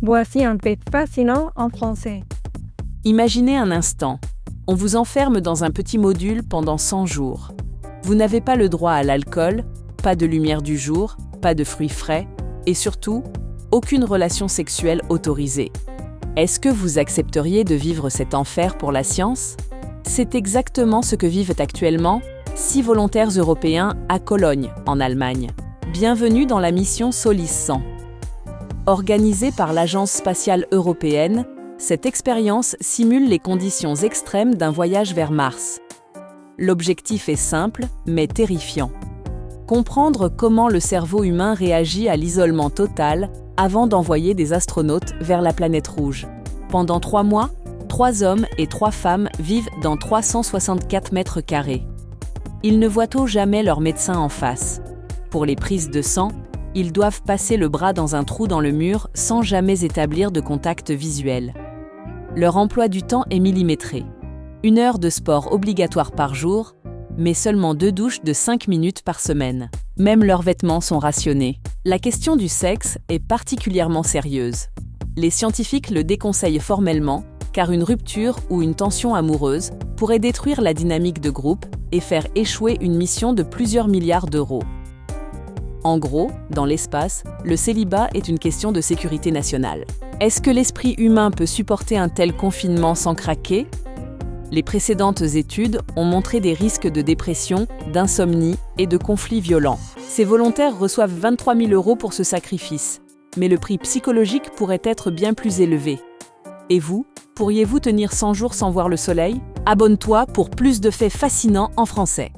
Voici un fait fascinant en français. Imaginez un instant. On vous enferme dans un petit module pendant 100 jours. Vous n'avez pas le droit à l'alcool, pas de lumière du jour, pas de fruits frais et surtout, aucune relation sexuelle autorisée. Est-ce que vous accepteriez de vivre cet enfer pour la science? C'est exactement ce que vivent actuellement 6 volontaires européens à Cologne, en Allemagne. Bienvenue dans la mission Solis 100. Organisée par l'Agence spatiale européenne, cette expérience simule les conditions extrêmes d'un voyage vers Mars. L'objectif est simple, mais terrifiant. Comprendre comment le cerveau humain réagit à l'isolement total avant d'envoyer des astronautes vers la planète rouge. Pendant 3 mois, 3 hommes et 3 femmes vivent dans 364 mètres carrés. Ils ne voient jamais leur médecin en face. Pour les prises de sang, ils doivent passer le bras dans un trou dans le mur sans jamais établir de contact visuel. Leur emploi du temps est millimétré. 1 heure de sport obligatoire par jour, mais seulement 2 douches de 5 minutes par semaine. Même leurs vêtements sont rationnés. La question du sexe est particulièrement sérieuse. Les scientifiques le déconseillent formellement, car une rupture ou une tension amoureuse pourrait détruire la dynamique de groupe et faire échouer une mission de plusieurs milliards d'euros. En gros, dans l'espace, le célibat est une question de sécurité nationale. Est-ce que l'esprit humain peut supporter un tel confinement sans craquer? Les précédentes études ont montré des risques de dépression, d'insomnie et de conflits violents. Ces volontaires reçoivent 23 000 € pour ce sacrifice, mais le prix psychologique pourrait être bien plus élevé. Et vous, pourriez-vous tenir 100 jours sans voir le soleil? Abonne-toi pour plus de faits fascinants en français.